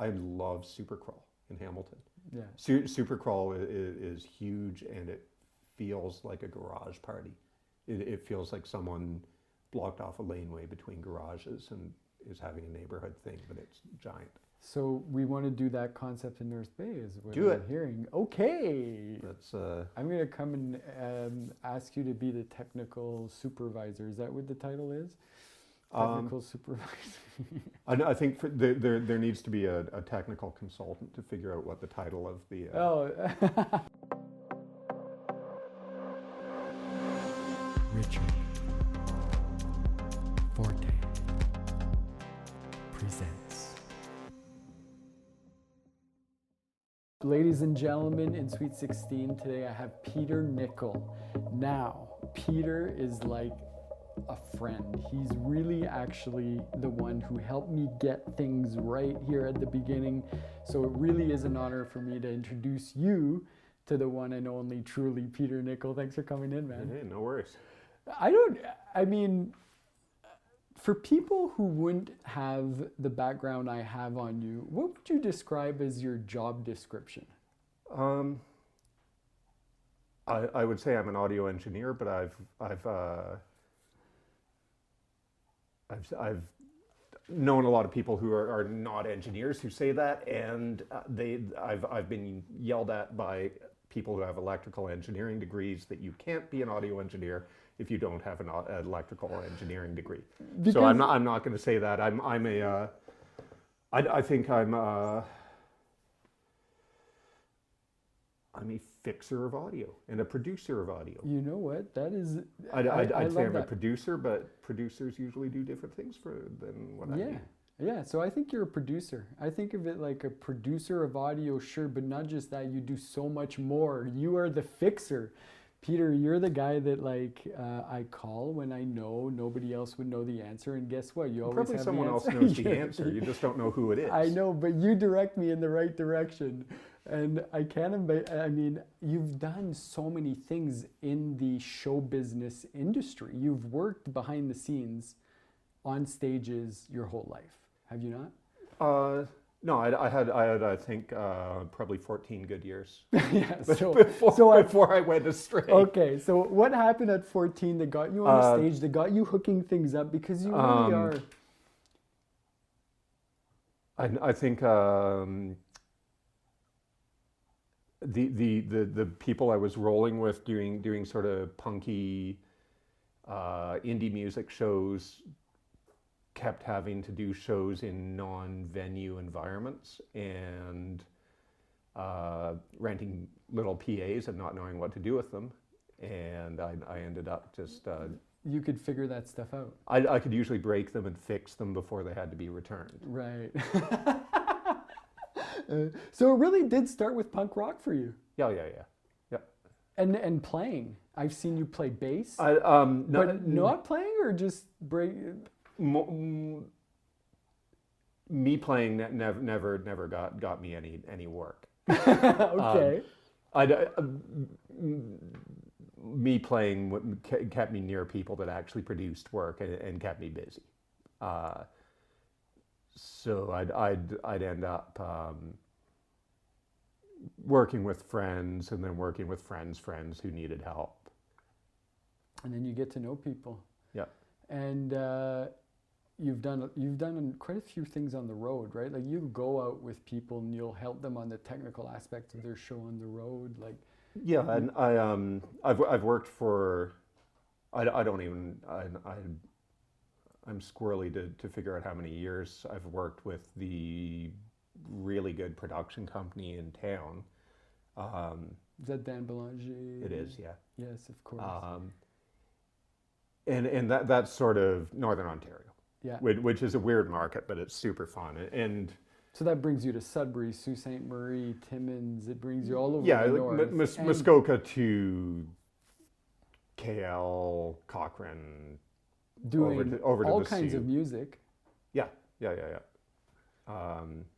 I love Supercrawl in Hamilton. Yeah. Supercrawl is huge, and it feels like a garage party. It feels like someone blocked off a laneway between garages and is having a neighborhood thing, but it's giant. So we want to do that concept in North Bay, is what Do I'm it. hearing. Okay. That's I'm going to come and ask you to be the technical supervisor. Is that what the title is? Technical supervisor. I think there needs to be a technical consultant to figure out what the title of the. Richard Fortin Presents. Ladies and gentlemen, in Sweet 16 today I have Peetr Nickle. Now, Peter is like a friend. He's really actually the one who helped me get things right here at the beginning. So it really is an honor for me to introduce you to the one and only truly Peetr Nickle. Thanks for coming in, man. Hey, no worries. I mean, for people who wouldn't have the background I have on you, what would you describe as your job description? I would say I'm an audio engineer, but I've known a lot of people who are not engineers who say that, and I've been yelled at by people who have electrical engineering degrees that you can't be an audio engineer if you don't have an electrical engineering degree. Because so I'm not going to say that. I think I'm a fixer of audio and a producer of audio. You know what? That is. I'd say I'm a producer, but producers usually do different things than what I do. Yeah, so I think you're a producer. I think of it like a producer of audio, sure, but not just that, you do so much more. You are the fixer. Peter, you're the guy that I call when I know nobody else would know the answer, and guess what? You always probably have someone the else answer. knows the answer. You just don't know who it is. I know, but you direct me in the right direction. And I mean, you've done so many things in the show business industry. You've worked behind the scenes on stages your whole life. Have you not? No, I had I think probably 14 good years. Yeah, before I went astray. Okay, so what happened at 14 that got you on the stage, that got you hooking things up, because you really are. I think the people I was rolling with doing sort of punky indie music shows kept having to do shows in non-venue environments and renting little PAs and not knowing what to do with them, and I ended up just you could figure that stuff out. I could usually break them and fix them before they had to be returned. Right. So it really did start with punk rock for you. Yeah. And playing. I've seen you play bass. But not playing, or just break. Me playing never got me any work. Okay. Me playing kept me near people that actually produced work and kept me busy. So I'd end up working with friends, and then working with friends who needed help. And then you get to know people. Yeah. And you've done quite a few things on the road, right? Like, you go out with people and you'll help them on the technical aspects of their show on the road, like. Yeah, and I've worked for. I'm squirrely to figure out how many years I've worked with the really good production company in town. Is that Dan Belanger? It is, yeah. Yes, of course. And that's sort of Northern Ontario. Yeah. Which is a weird market, but it's super fun. And so that brings you to Sudbury, Sault Ste. Marie, Timmins. It brings you all over the north. Muskoka to KL, Cochrane. Doing over to all the kinds Sioux. of music. Yeah.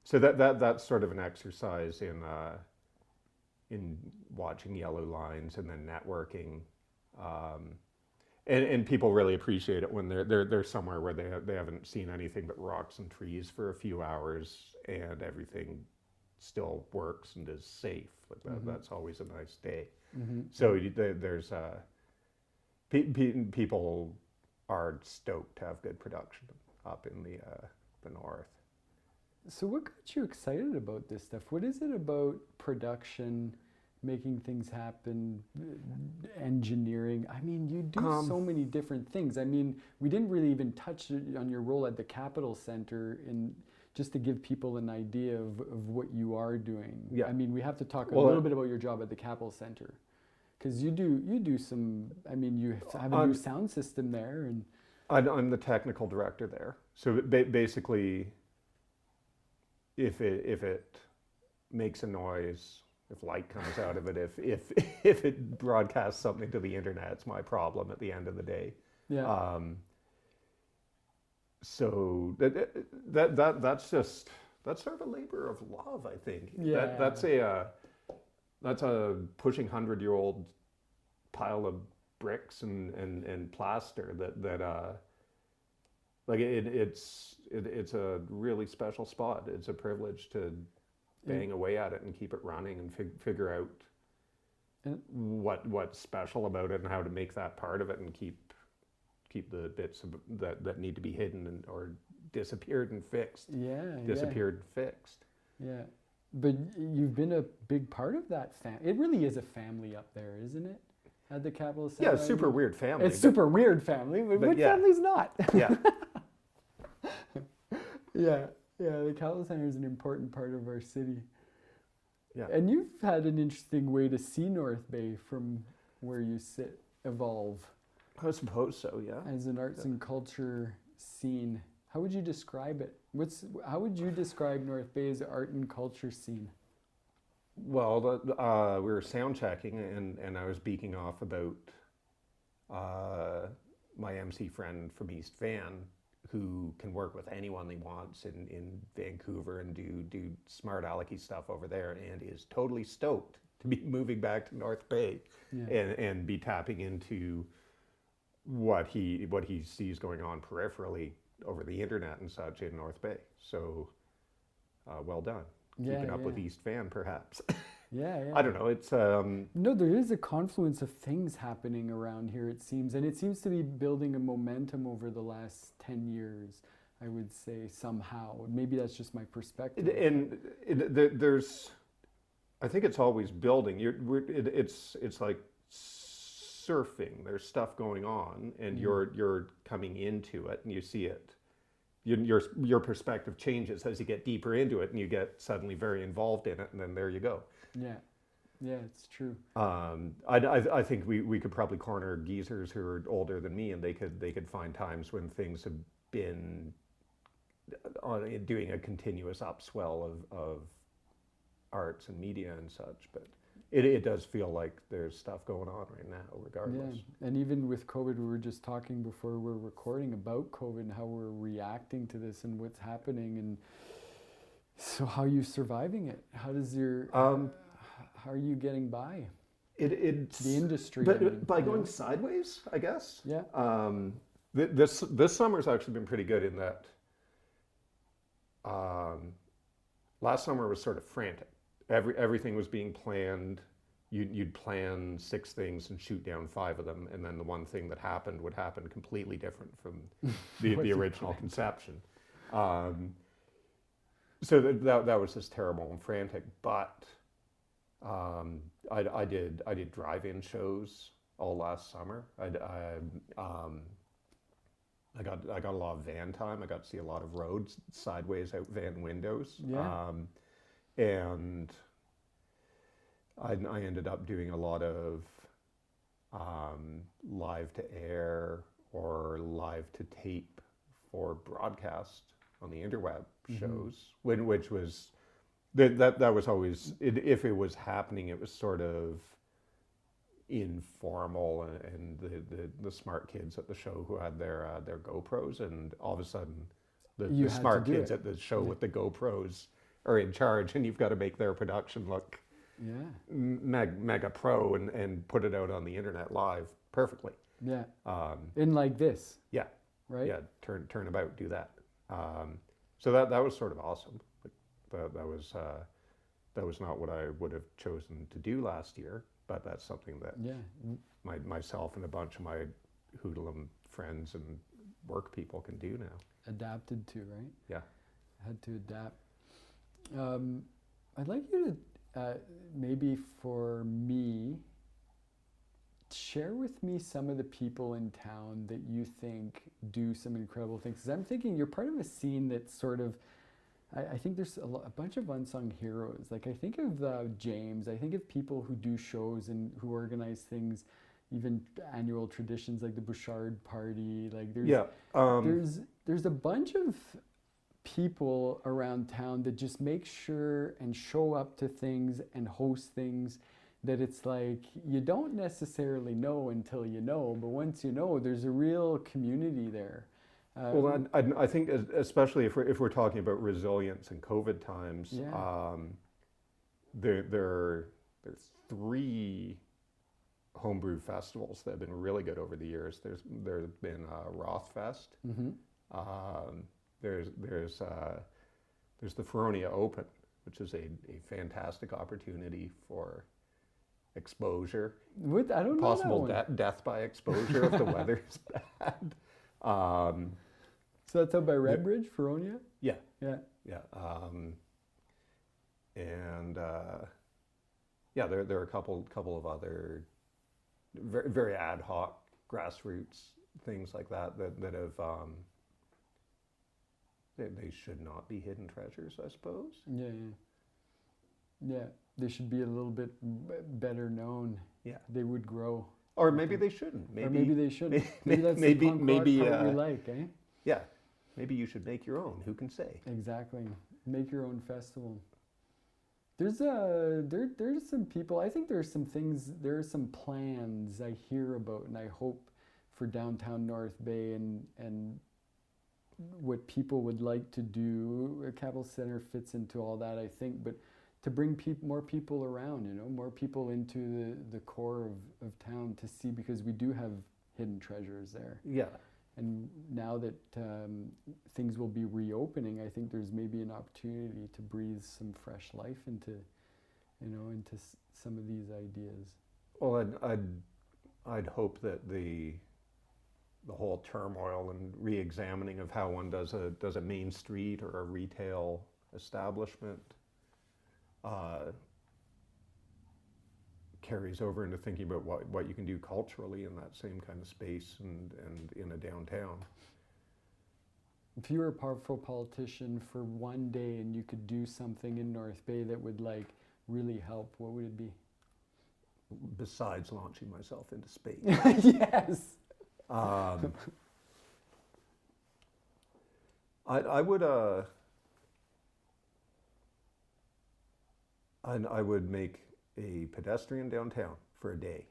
So that's sort of an exercise in watching yellow lines and then networking, and people really appreciate it when they're somewhere where they haven't seen anything but rocks and trees for a few hours, and everything still works and is safe. Like that's always a nice day. So there's people are stoked to have good production up in the north. So what got you excited about this stuff? What is it about production, making things happen, engineering? I mean, you do so many different things. I mean, we didn't really even touch on your role at the Capitol Center, in just to give people an idea of what you are doing. Yeah. I mean, we have to talk a little bit about your job at the Capitol Center, because you do some. I mean, you have a new sound system there, and I'm the technical director there. So basically, if it makes a noise, if light comes out of it, if it broadcasts something to the internet, it's my problem at the end of the day. yeah. So that's sort of a labor of love, I think. Yeah. That's a pushing 100-year-old pile of bricks and plaster that like it's a really special spot. It's a privilege to bang away at it and keep it running and figure out what's special about it and how to make that part of it and keep the bits that need to be hidden or disappeared and fixed. Disappeared and fixed. Yeah. But you've been a big part of that family. It really is a family up there, isn't it? At the Capitol Center. Yeah, super weird family. It's super weird family, but what family's not? Yeah. Yeah. The Capitol Center is an important part of our city. Yeah. And you've had an interesting way to see North Bay from where you sit evolve. I suppose so, yeah. As an arts and culture scene. How would you describe it? How would you describe North Bay as an art and culture scene? Well, we were sound checking, and I was beaking off about my MC friend from East Van, who can work with anyone he wants in Vancouver and do smart alecky stuff over there, and is totally stoked to be moving back to North Bay and be tapping into what he sees going on peripherally over the internet and such in North Bay. So well done. Keeping up with East Van, perhaps. I don't know. It's no, there is a confluence of things happening around here, it seems, and it seems to be building a momentum over the last 10 years, I would say, somehow. Maybe that's just my perspective. There's, I think it's always building. It's like surfing. There's stuff going on, and you're coming into it, and you see it. Your perspective changes as you get deeper into it, and you get suddenly very involved in it, and then there you go. Yeah, it's true. I think we could probably corner geezers who are older than me, and they could find times when things have been doing a continuous upswell of arts and media and such, but it does feel like there's stuff going on right now, regardless. Yeah, and even with COVID, we were just talking before we're recording about COVID and how we're reacting to this and what's happening, and so how are you surviving it? How does your how are you getting by? It's the industry, but by going sideways, I guess. Yeah. This summer's actually been pretty good in that. Last summer was sort of frantic. Everything was being planned. You'd plan 6 things and shoot down 5 of them, and then the one thing that happened would happen completely different from the original conception. So that was just terrible and frantic. But I did drive-in shows all last summer. I got a lot of van time. I got to see a lot of roads, sideways out van windows. Yeah. And I ended up doing a lot of live to air or live to tape for broadcast on the interweb shows, which was that was always, if it was happening, it was sort of informal, and the smart kids at the show who had their GoPros, and all of a sudden the smart kids at the show with the GoPros are in charge, and you've got to make their production look mega pro and put it out on the internet live perfectly. Yeah. Um, In like this, yeah, right? yeah, turn about, do that. So that was sort of awesome. But that was not what I would have chosen to do last year. But that's something that Yeah. myself and a bunch of my hoodlum friends and work people can do now. Adapted to, right? Yeah. Had to adapt. I'd like you to maybe for me share with me some of the people in town that you think do some incredible things. 'Cause I'm thinking you're part of a scene that's sort of, I think there's a bunch of unsung heroes. Like I think of James, I think of people who do shows and who organize things, even annual traditions like the Bouchard party. Like there's a bunch of people around town that just make sure and show up to things and host things that it's like you don't necessarily know until you know, but once you know, there's a real community there. Well, I think especially if we're talking about resilience in COVID times, there are 3 homebrew festivals that have been really good over the years. There's been Rothfest. There's the Feronia Open, which is a fantastic opportunity for exposure. I don't know possible death by exposure if the weather's bad. So that's out by Redbridge, Feronia? Yeah. Yeah. Yeah. And there are a couple of other very, very ad hoc grassroots things like that have they should not be hidden treasures, I suppose. Yeah. They should be a little bit better known. Yeah. They would grow. Or maybe they shouldn't. Maybe they shouldn't. Maybe that's the punk part we like, eh? Yeah. Maybe you should make your own. Who can say? Exactly. Make your own festival. There's some people, I think there's some things, there are some plans I hear about and I hope for downtown North Bay and what people would like to do. A Capital Center fits into all that, I think, but to bring more people around, more people into the core of town to see, because we do have hidden treasures there. Yeah. And now that things will be reopening, I think there's maybe an opportunity to breathe some fresh life into some of these ideas. Well, I'd hope that the whole turmoil and re-examining of how one does a main street or a retail establishment carries over into thinking about what you can do culturally in that same kind of space and in a downtown. If you were a powerful politician for one day and you could do something in North Bay that would really help, what would it be? Besides launching myself into space. Yes. I would make a pedestrian downtown for a day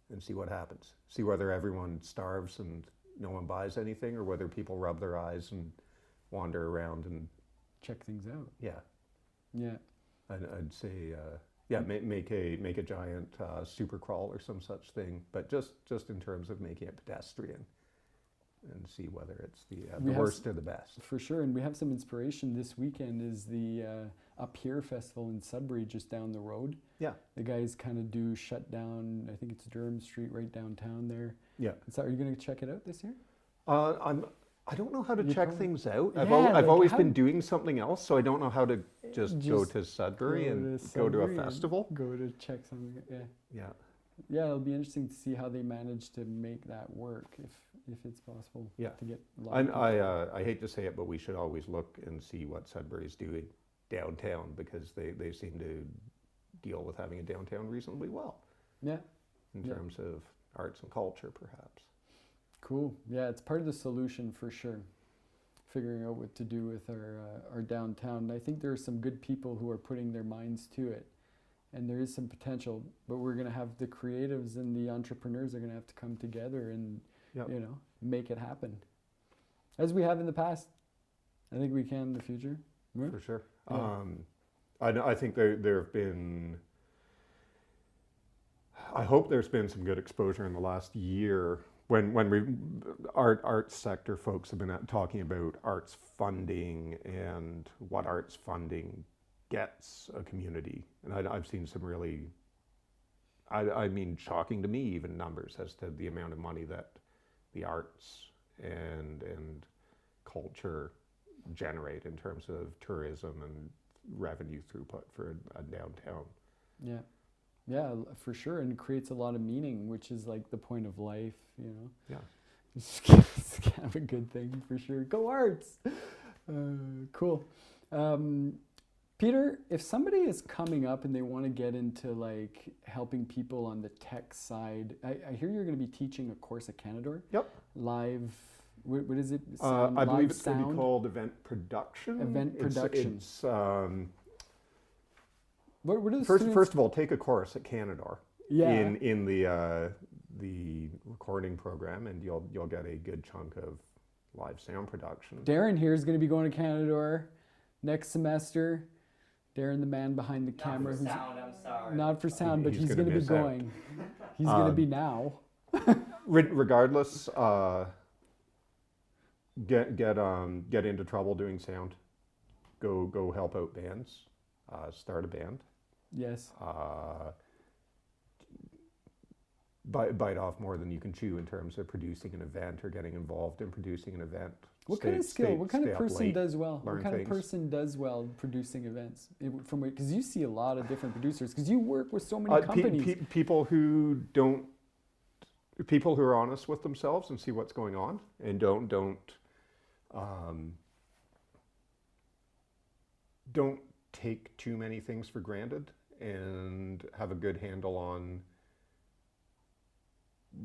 and see what happens. See whether everyone starves and no one buys anything, or whether people rub their eyes and wander around and check things out. Yeah. Yeah. I'd say make a giant super crawl or some such thing, but just in terms of making it pedestrian, and see whether it's the worst or the best. For sure, and we have some inspiration. This weekend is the Up Here Festival in Sudbury, just down the road. Yeah. The guys kind of do shut down, I think it's Durham Street right downtown there. Yeah. So are you going to check it out this year? I don't know how to check things out. Yeah, I've always been doing something else, so I don't know how to just go to Sudbury and go to a festival. Go to check something. Yeah. Yeah. Yeah, it'll be interesting to see how they manage to make that work, if it's possible. Yeah. To get. I hate to say it, but we should always look and see what Sudbury's doing downtown, because they seem to deal with having a downtown reasonably well. Yeah. In terms of arts and culture, perhaps. Cool. Yeah, it's part of the solution for sure. Figuring out what to do with our downtown. And I think there are some good people who are putting their minds to it. And there is some potential, but we're going to have the creatives and the entrepreneurs are going to have to come together and, make it happen. As we have in the past. I think we can in the future. Yeah? For sure. Yeah. I think there have been, I hope there's been some good exposure in the last year when we arts sector folks have been talking about arts funding and what arts funding gets a community, and I've seen some really, I mean, shocking to me even numbers as to the amount of money that the arts and culture generate in terms of tourism and revenue throughput for a downtown. Yeah. Yeah, for sure. And it creates a lot of meaning, which is like the point of life, you know? Yeah. It's kind of a good thing for sure. Go arts! Cool. Peter, if somebody is coming up and they want to get into like helping people on the tech side, I hear you're going to be teaching a course at Canadore. Yep. Live, what is it? I believe it's going to be called event production. Event production. It's what are the first of all, take a course at Canadore. Yeah. In the recording program, and you'll get a good chunk of live sound production. Darren here is going to be going to Canadore next semester. Darren, the man behind the camera. Not for sound, I'm sorry. Not for sound, but he's going to be miss out. going. He's going to be now. Regardless, get into trouble doing sound. Go help out bands. Start a band. Yes. Bite off more than you can chew in terms of producing an event or getting involved in producing an event. What kind of skill? What kind of person late, does well? What kind things. of person does well producing events? Because you see a lot of different producers. Because you work with so many companies. People who are honest with themselves and see what's going on, and don't take too many things for granted, and have a good handle on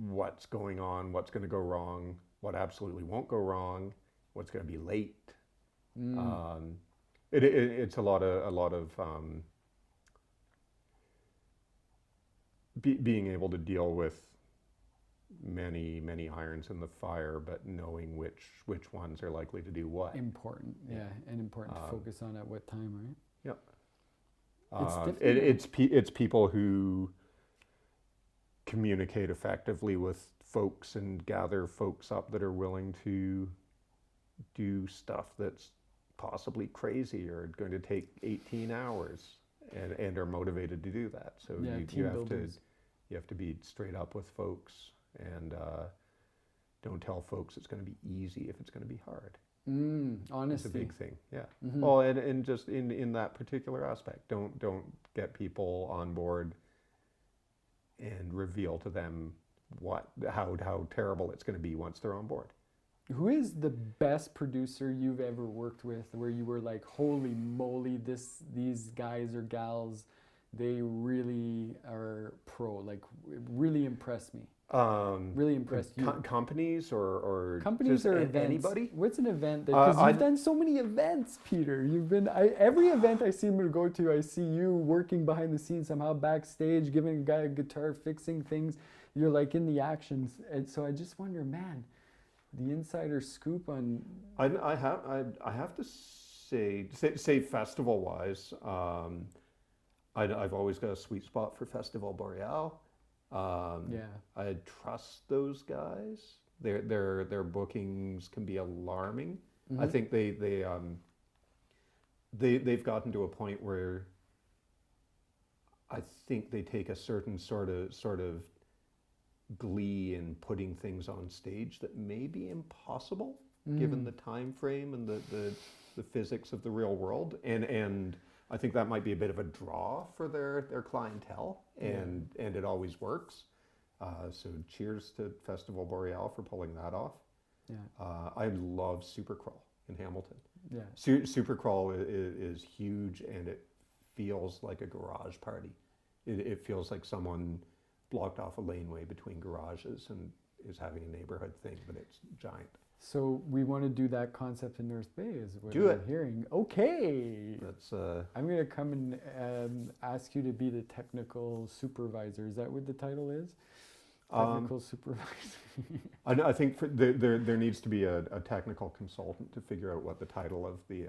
what's going on, what's going to go wrong, what absolutely won't go wrong, what's going to be late. It's a lot of being able to deal with many irons in the fire, but knowing which ones are likely to do what. Important, yeah, and important to focus on at what time, right? Yep. It's people who communicate effectively with folks and gather folks up that are willing to do stuff that's possibly crazy or going to take 18 hours and are motivated to do that. So Yeah, you have to be straight up with folks, and don't tell folks it's going to be easy if it's going to be hard. Honesty. It's a big thing, yeah. Mm-hmm. Well, and just in that particular aspect, don't get people on board and reveal to them how terrible it's going to be once they're on board. Who is the best producer you've ever worked with, where you were like, holy moly, these guys or gals, they really are pro, like really impressed me. Really impressed you. Companies or Companies or events? Anybody? What's an event? Because you've done so many events, Peter. You've been every event I seem to go to, I see you working behind the scenes somehow, backstage, giving a guy a guitar, fixing things. You're like in the actions, and so I just wonder, man, the insider scoop on. I have to say festival wise, I've always got a sweet spot for Festival Boreal. I trust those guys. Their bookings can be alarming. Mm-hmm. I think they've gotten to a point where I think they take a certain sort of glee in putting things on stage that may be impossible given the time frame and the physics of the real world, and I think that might be a bit of a draw for their clientele, and it always works. So cheers to Festival Boreal for pulling that off. Yeah. I love Supercrawl in Hamilton. Yeah. Supercrawl is huge, and it feels like a garage party. It feels like someone blocked off a laneway between garages and is having a neighborhood thing, but it's giant. So we want to do that concept in North Bay, is what Do I'm it. hearing. Okay. That's I'm going to come and ask you to be the technical supervisor. Is that what the title is? Technical supervisor. I think there needs to be a technical consultant to figure out what the title of the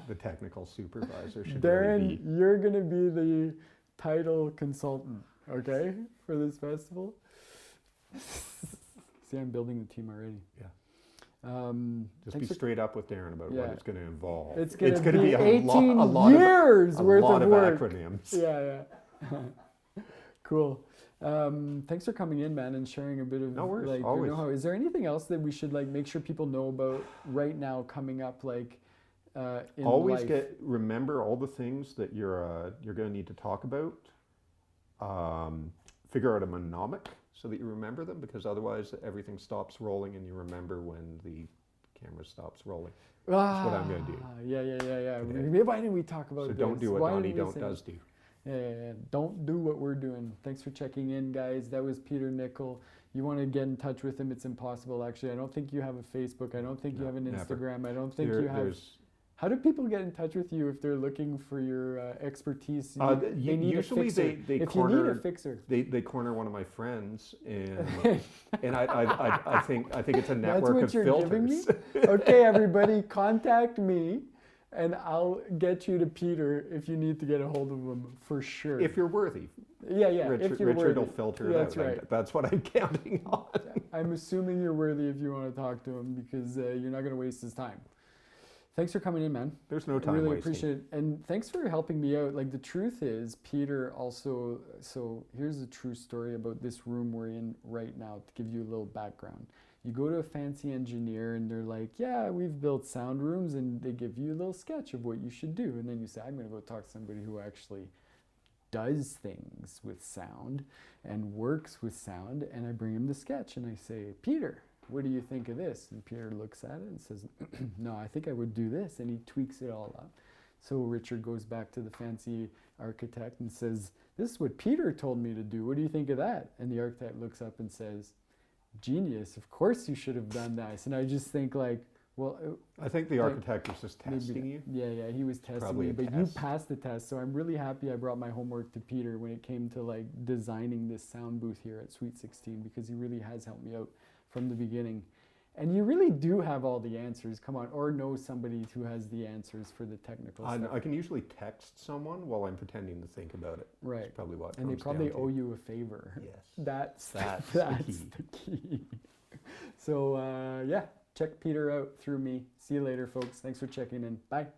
the technical supervisor should really be. Darren, you're going to be the title consultant, okay, for this festival. See, I'm building the team already. Yeah. Just Thanks be straight up with Darren about what it's going to involve. It's going to be be a 18 years worth lot of work. acronyms. Yeah. Cool. Thanks for coming in, man, and sharing a bit of No worries, like your always. know-how. Is there anything else that we should like make sure people know about right now coming up, like in Always life? remember all the things that you're going to need to talk about. Figure out a mnemonic so that you remember them, because otherwise everything stops rolling and you remember when the camera stops rolling. That's what I'm going to do. Yeah. today. Why didn't we talk about So this? don't do what Why Donnie didn't we don't say does this? do. Yeah. Don't do what we're doing. Thanks for checking in, guys. That was Peetr Nickle. You want to get in touch with him, it's impossible, actually. I don't think you have a Facebook. I don't think you No, have an never. Instagram. I don't think There- you have... there's- How do people get in touch with you if they're looking for your expertise? They need usually a fixer. they if corner, you need a fixer. They corner one of my friends, and I think it's a network what of you're filters. giving me? Okay, everybody, contact me, and I'll get you to Peter if you need to get a hold of him for sure. If you're worthy, yeah, Richard if you're worthy. will filter it That's out. right. That's what I'm counting on. I'm assuming you're worthy if you want to talk to him, because you're not going to waste his time. Thanks for coming in, man. There's no time really wasting. appreciate it. And thanks for helping me out. Like, the truth is, Peter also, so here's the true story about this room we're in right now, to give you a little background. You go to a fancy engineer and they're like, yeah, we've built sound rooms, and they give you a little sketch of what you should do. And then you say, I'm going to go talk to somebody who actually does things with sound and works with sound. And I bring him the sketch and I say, Peter, what do you think of this? And Peter looks at it and says, no, I think I would do this. And he tweaks it all up. So Richard goes back to the fancy architect and says, this is what Peter told me to do. What do you think of that? And the architect looks up and says, genius, of course you should have done that. And I just think like, well, I think the architect was just testing you. Yeah, he was testing Probably me, a but you test. passed the test. So I'm really happy I brought my homework to Peter when it came to like designing this sound booth here at Sweet 16, because he really has helped me out from the beginning. And you really do have all the answers, come on, or know somebody who has the answers for the technical stuff. I can usually text someone while I'm pretending to think about it. Right. That's probably what it And they comes probably down to. owe you a favor. Yes. That's That's the key. So yeah, check Peter out through me. See you later, folks. Thanks for checking in. Bye.